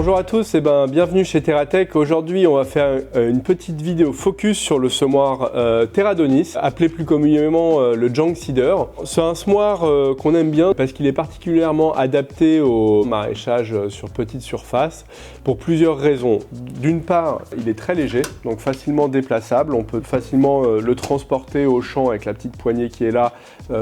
Bonjour à tous et bienvenue chez TerraTech. Aujourd'hui on va faire une petite vidéo focus sur le semoir Terradonis, appelé plus communément le Junk Seeder. C'est un semoir qu'on aime bien parce qu'il est particulièrement adapté au maraîchage sur petite surface pour plusieurs raisons. D'une part, il est très léger, donc facilement déplaçable. On peut facilement le transporter au champ avec la petite poignée qui est là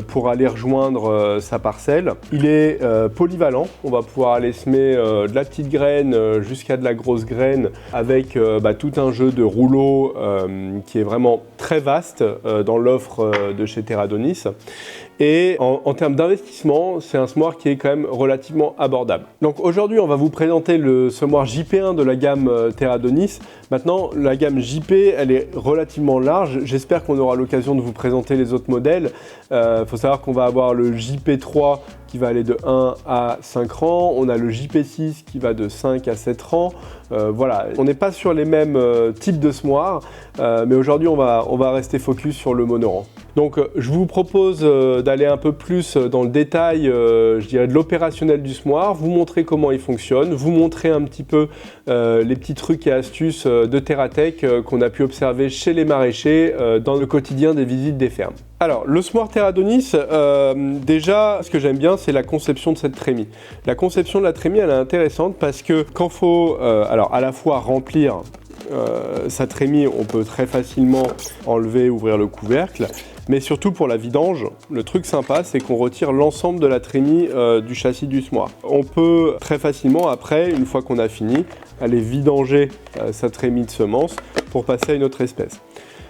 pour aller rejoindre sa parcelle. Il est polyvalent, on va pouvoir aller semer de la petite graine jusqu'à de la grosse graine avec tout un jeu de rouleaux qui est vraiment très vaste dans l'offre de chez Terradonis. Et en termes d'investissement, c'est un semoir qui est quand même relativement abordable. Donc aujourd'hui, on va vous présenter le semoir JP1 de la gamme Terradonis. Maintenant, la gamme JP, elle est relativement large. J'espère qu'on aura l'occasion de vous présenter les autres modèles. Faut savoir qu'on va avoir le JP3 qui va aller de 1 à 5 rangs. On a le JP6 qui va de 5 à 7 rangs. Voilà, on n'est pas sur les mêmes types de semoirs, mais aujourd'hui, on va rester focus sur le monorang. Donc je vous propose d'aller un peu plus dans le détail, je dirais, de l'opérationnel du semoir, vous montrer comment il fonctionne, vous montrer un petit peu les petits trucs et astuces de TerraTech qu'on a pu observer chez les maraîchers dans le quotidien des visites des fermes. Alors, le semoir Terradonis, déjà, ce que j'aime bien, c'est la conception de cette trémie. La conception de la trémie, elle est intéressante parce que quand il faut alors à la fois remplir sa trémie, on peut très facilement enlever, ouvrir le couvercle, mais surtout pour la vidange, le truc sympa, c'est qu'on retire l'ensemble de la trémie du châssis du semoir. On peut très facilement, après, une fois qu'on a fini, aller vidanger sa trémie de semences pour passer à une autre espèce.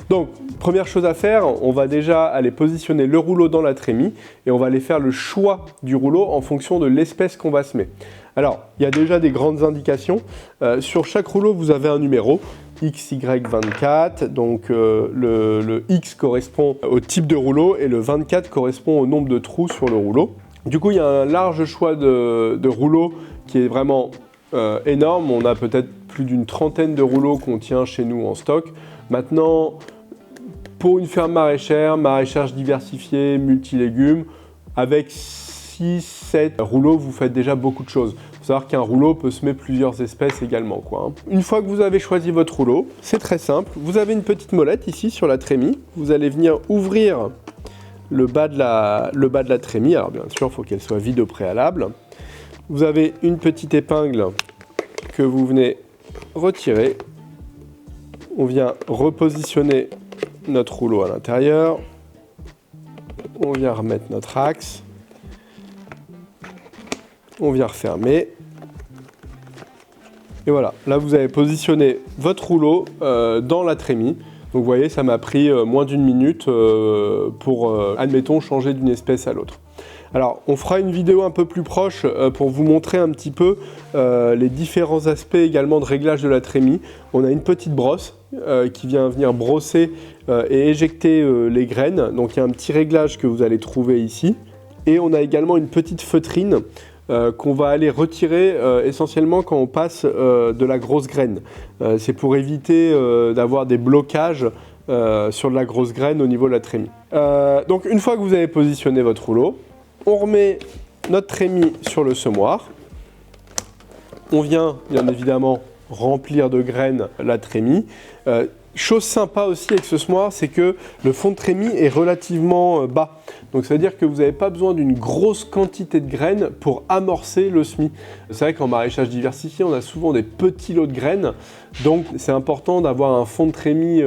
Donc, première chose à faire, on va déjà aller positionner le rouleau dans la trémie et on va aller faire le choix du rouleau en fonction de l'espèce qu'on va semer. Alors, il y a déjà des grandes indications. Sur chaque rouleau, vous avez un numéro, XY24, donc le X correspond au type de rouleau et le 24 correspond au nombre de trous sur le rouleau. Du coup, il y a un large choix de rouleaux qui est vraiment énorme. On a peut-être plus d'une trentaine de rouleaux qu'on tient chez nous en stock. Maintenant, pour une ferme maraîchère, maraîchage diversifié, multilégumes, avec 6-7 rouleaux, vous faites déjà beaucoup de choses. Il faut savoir qu'un rouleau peut semer plusieurs espèces également, quoi. Une fois que vous avez choisi votre rouleau, c'est très simple. Vous avez une petite molette ici sur la trémie. Vous allez venir ouvrir le bas de la trémie. Alors bien sûr, il faut qu'elle soit vide au préalable. Vous avez une petite épingle que vous venez retirer. On vient repositionner notre rouleau à l'intérieur. On vient remettre notre axe. On vient refermer. Et voilà, là vous avez positionné votre rouleau dans la trémie. Donc vous voyez, ça m'a pris moins d'une minute pour, admettons, changer d'une espèce à l'autre. Alors, on fera une vidéo un peu plus proche pour vous montrer un petit peu les différents aspects également de réglage de la trémie. On a une petite brosse qui vient venir brosser et éjecter les graines. Donc, il y a un petit réglage que vous allez trouver ici. Et on a également une petite feutrine qu'on va aller retirer essentiellement quand on passe de la grosse graine. C'est pour éviter d'avoir des blocages sur de la grosse graine au niveau de la trémie. Donc, une fois que vous avez positionné votre rouleau, on remet notre trémie sur le semoir. On vient bien évidemment remplir de graines la trémie. Chose sympa aussi avec ce semoir, c'est que le fond de trémie est relativement bas. Donc ça veut dire que vous n'avez pas besoin d'une grosse quantité de graines pour amorcer le semis. C'est vrai qu'en maraîchage diversifié, on a souvent des petits lots de graines. Donc c'est important d'avoir un fond de trémie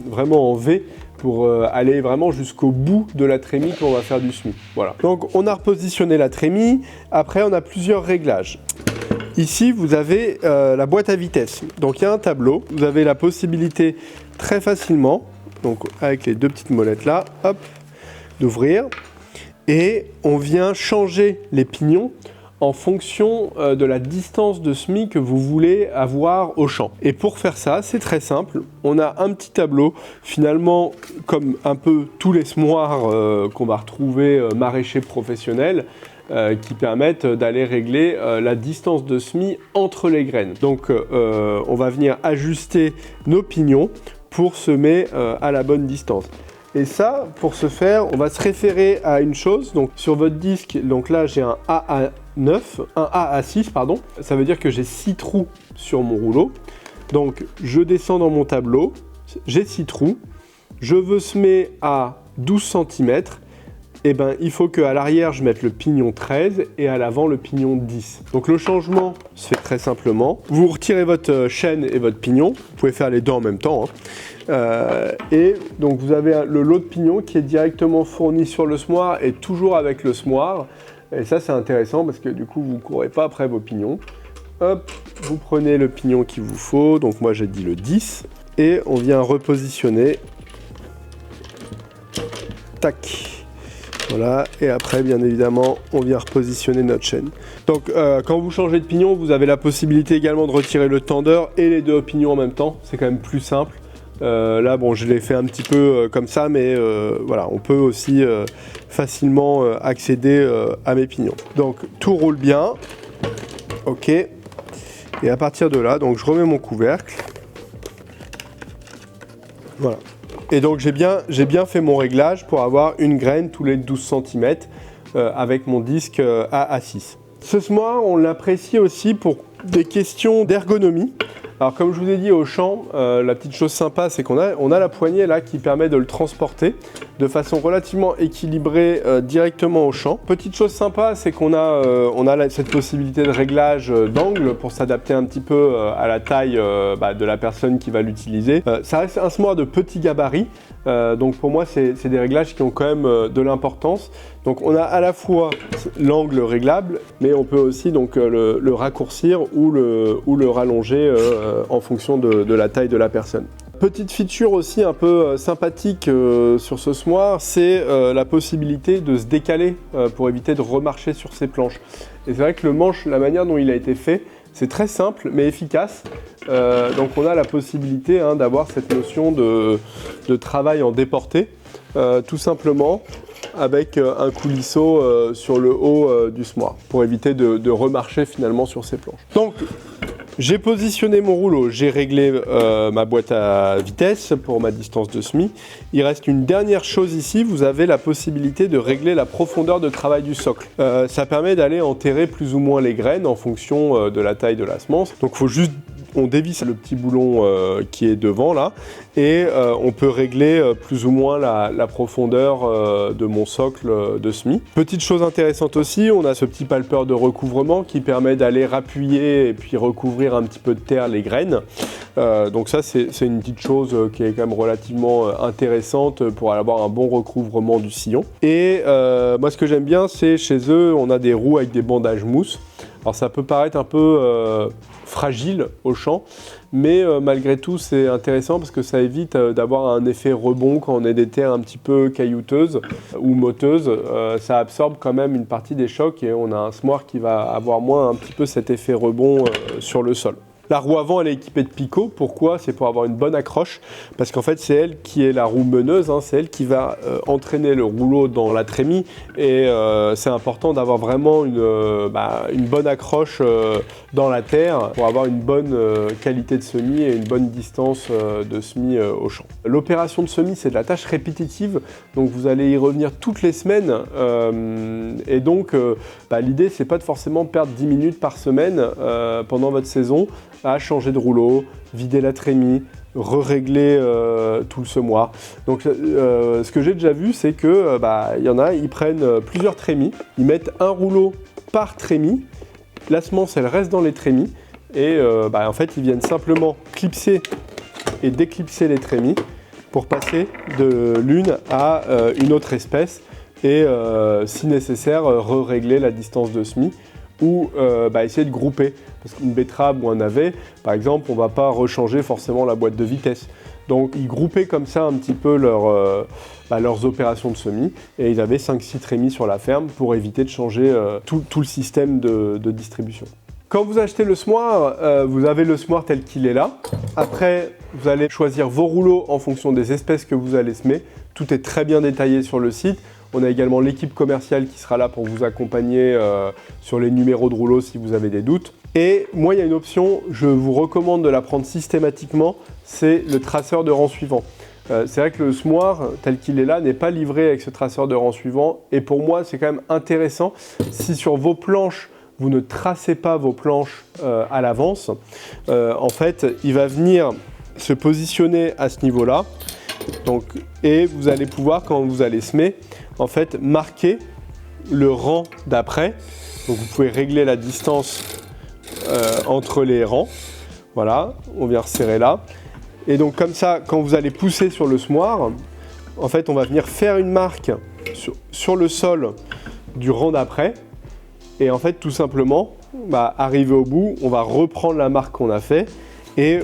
vraiment en V pour aller vraiment jusqu'au bout de la trémie quand on va faire du semis. Voilà. Donc on a repositionné la trémie. Après, on a plusieurs réglages. Ici, vous avez la boîte à vitesse. Donc il y a un tableau. Vous avez la possibilité très facilement, donc avec les deux petites molettes là, hop, d'ouvrir. Et on vient changer les pignons en fonction de la distance de semis que vous voulez avoir au champ. Et pour faire ça, c'est très simple. On a un petit tableau, finalement, comme un peu tous les semoirs qu'on va retrouver maraîchers professionnels, qui permettent d'aller régler la distance de semis entre les graines. Donc on va venir ajuster nos pignons pour semer à la bonne distance. Et ça, pour ce faire, on va se référer à une chose. Donc sur votre disque, donc là j'ai un 9, un A A6, pardon. Ça veut dire que j'ai 6 trous sur mon rouleau. Donc je descends dans mon tableau, j'ai 6 trous. Je veux semer à 12 cm. Et ben, il faut qu'à l'arrière, je mette le pignon 13 et à l'avant, le pignon 10. Donc le changement se fait très simplement. Vous retirez votre chaîne et votre pignon. Vous pouvez faire les deux en même temps, hein. Et donc vous avez le lot de pignons qui est directement fourni sur le semoir et toujours avec le semoir. Et ça, c'est intéressant parce que du coup, vous ne courez pas après vos pignons. Hop, vous prenez le pignon qu'il vous faut. Donc moi, j'ai dit le 10. Et on vient repositionner. Tac. Voilà. Et après, bien évidemment, on vient repositionner notre chaîne. Donc, quand vous changez de pignon, vous avez la possibilité également de retirer le tendeur et les deux pignons en même temps. C'est quand même plus simple. Là, bon, je l'ai fait un petit peu comme ça, mais voilà, on peut aussi facilement accéder à mes pignons. Donc, tout roule bien. Ok. Et à partir de là, donc je remets mon couvercle. Voilà. Et donc, j'ai bien fait mon réglage pour avoir une graine tous les 12 cm avec mon disque à A6. Ce semoir, on l'apprécie aussi pour des questions d'ergonomie. Alors comme je vous ai dit au champ, la petite chose sympa c'est qu'on a la poignée là qui permet de le transporter de façon relativement équilibrée directement au champ. Petite chose sympa c'est qu'on a cette possibilité de réglage d'angle pour s'adapter un petit peu à la taille de la personne qui va l'utiliser. Ça reste un semoir de petit gabarit, donc pour moi c'est des réglages qui ont quand même de l'importance. Donc on a à la fois l'angle réglable, mais on peut aussi donc le raccourcir ou le rallonger en fonction de la taille de la personne. Petite feature aussi un peu sympathique sur ce semoir, c'est la possibilité de se décaler pour éviter de remarcher sur ses planches. Et c'est vrai que le manche, la manière dont il a été fait, c'est très simple mais efficace. Donc on a la possibilité d'avoir cette notion de travail en déporté, tout simplement avec un coulisseau sur le haut du semoir pour éviter de remarcher finalement sur ses planches. Donc j'ai positionné mon rouleau, j'ai réglé ma boîte à vitesse pour ma distance de semis. Il reste une dernière chose ici, vous avez la possibilité de régler la profondeur de travail du socle. Ça permet d'aller enterrer plus ou moins les graines en fonction de la taille de la semence. Donc il faut juste on dévisse le petit boulon qui est devant là et on peut régler plus ou moins la profondeur de mon socle de semis. Petite chose intéressante aussi, on a ce petit palpeur de recouvrement qui permet d'aller rappuyer et puis recouvrir un petit peu de terre les graines. Donc ça c'est une petite chose qui est quand même relativement intéressante pour avoir un bon recouvrement du sillon. Et moi ce que j'aime bien c'est chez eux on a des roues avec des bandages mousse. Alors ça peut paraître un peu fragile au champ, mais malgré tout c'est intéressant parce que ça évite d'avoir un effet rebond quand on est des terres un petit peu caillouteuses ou motteuses. Ça absorbe quand même une partie des chocs et on a un semoir qui va avoir moins un petit peu cet effet rebond sur le sol. La roue avant elle est équipée de picots, pourquoi? C'est pour avoir une bonne accroche, parce qu'en fait c'est elle qui est la roue meneuse, c'est elle qui va entraîner le rouleau dans la trémie et c'est important d'avoir vraiment une bonne accroche dans la terre pour avoir une bonne qualité de semis et une bonne distance de semis au champ. L'opération de semis c'est de la tâche répétitive, donc vous allez y revenir toutes les semaines et donc l'idée c'est pas de forcément perdre 10 minutes par semaine pendant votre saison à changer de rouleau, vider la trémie, re-régler tout le semoir. Donc ce que j'ai déjà vu c'est que y en a, ils prennent plusieurs trémies, ils mettent un rouleau par trémie, la semence elle reste dans les trémies et en fait ils viennent simplement clipser et déclipser les trémies pour passer de l'une à une autre espèce et si nécessaire re-régler la distance de semis ou essayer de grouper. Parce qu'une betterave ou un navet, par exemple, on ne va pas rechanger forcément la boîte de vitesse. Donc ils groupaient comme ça un petit peu leurs opérations de semis et ils avaient 5-6 trémies sur la ferme pour éviter de changer tout le système de distribution. Quand vous achetez le semoir, vous avez le semoir tel qu'il est là. Après, vous allez choisir vos rouleaux en fonction des espèces que vous allez semer. Tout est très bien détaillé sur le site. On a également l'équipe commerciale qui sera là pour vous accompagner sur les numéros de rouleaux si vous avez des doutes. Et moi, il y a une option, je vous recommande de la prendre systématiquement, c'est le traceur de rang suivant. C'est vrai que le semoir, tel qu'il est là, n'est pas livré avec ce traceur de rang suivant. Et pour moi, c'est quand même intéressant. Si sur vos planches, vous ne tracez pas vos planches à l'avance, en fait, il va venir se positionner à ce niveau-là. Donc, et vous allez pouvoir, quand vous allez semer, en fait, marquer le rang d'après. Donc vous pouvez régler la distance entre les rangs. Voilà, on vient resserrer là. Et donc comme ça, quand vous allez pousser sur le semoir, en fait, on va venir faire une marque sur le sol du rang d'après. Et en fait, tout simplement, arrivé au bout, on va reprendre la marque qu'on a fait et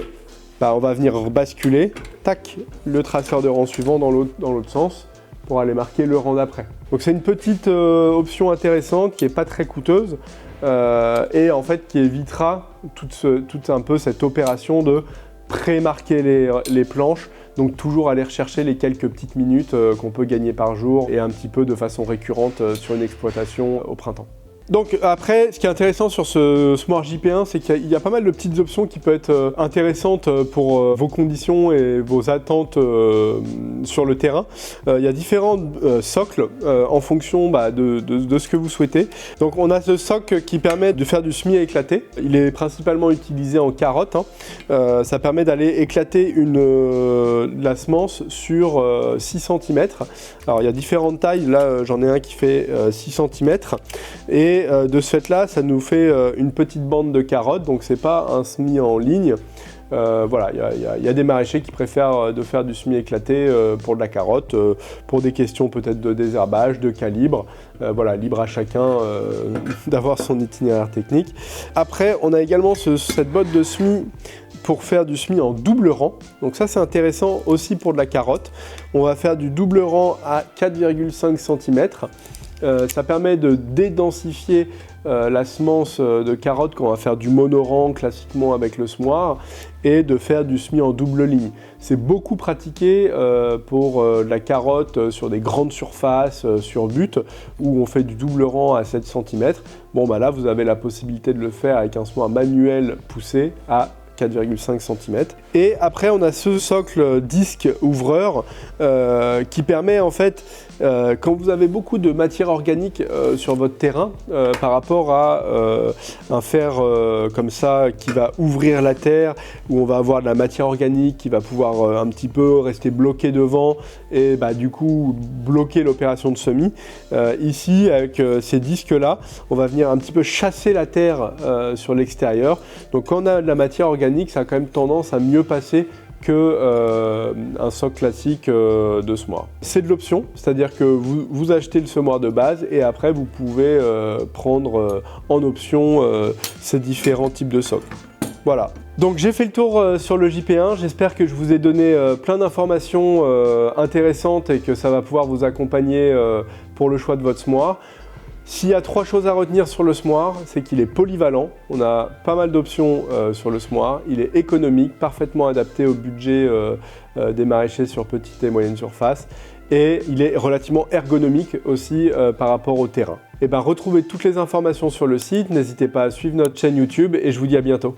on va venir basculer, tac, le traceur de rang suivant dans l'autre sens pour aller marquer le rang d'après. Donc c'est une petite option intéressante qui n'est pas très coûteuse et en fait qui évitera toute un peu cette opération de pré-marquer les planches. Donc toujours aller rechercher les quelques petites minutes qu'on peut gagner par jour et un petit peu de façon récurrente sur une exploitation au printemps. Donc après, ce qui est intéressant sur ce semoir JP1, c'est qu'il y a pas mal de petites options qui peuvent être intéressantes pour vos conditions et vos attentes sur le terrain. Il y a différents socles en fonction de ce que vous souhaitez. Donc on a ce socle qui permet de faire du semis éclaté. Il est principalement utilisé en carotte. Ça permet d'aller éclater la semence sur 6 cm. Alors il y a différentes tailles. Là j'en ai un qui fait 6 cm. Et de ce fait-là, ça nous fait une petite bande de carottes, donc c'est pas un semis en ligne. Voilà, il y a des maraîchers qui préfèrent de faire du semis éclaté pour de la carotte, pour des questions peut-être de désherbage, de calibre. Voilà, libre à chacun d'avoir son itinéraire technique. Après, on a également cette botte de semis pour faire du semis en double rang. Donc ça, c'est intéressant aussi pour de la carotte. On va faire du double rang à 4,5 cm. Ça permet de dédensifier la semence de carotte quand on va faire du monorang classiquement avec le semoir et de faire du semis en double ligne. C'est beaucoup pratiqué pour la carotte sur des grandes surfaces, sur but, où on fait du double rang à 7 cm. Bon là vous avez la possibilité de le faire avec un semoir manuel poussé à 4,5 cm. Et après on a ce socle disque ouvreur qui permet en fait, quand vous avez beaucoup de matière organique sur votre terrain par rapport à un fer comme ça qui va ouvrir la terre, où on va avoir de la matière organique qui va pouvoir un petit peu rester bloqué devant et du coup bloquer l'opération de semis. Ici avec ces disques là, on va venir un petit peu chasser la terre sur l'extérieur. Donc quand on a de la matière organique, ça a quand même tendance à mieux passer que un socle classique de semoir. C'est de l'option, c'est-à-dire que vous achetez le semoir de base et après vous pouvez prendre en option ces différents types de socles. Voilà. Donc j'ai fait le tour sur le JP1, j'espère que je vous ai donné plein d'informations intéressantes et que ça va pouvoir vous accompagner pour le choix de votre semoir. S'il y a 3 choses à retenir sur le semoir, c'est qu'il est polyvalent, on a pas mal d'options sur le semoir, il est économique, parfaitement adapté au budget des maraîchers sur petite et moyenne surface et il est relativement ergonomique aussi par rapport au terrain. Et retrouvez toutes les informations sur le site, n'hésitez pas à suivre notre chaîne YouTube et je vous dis à bientôt.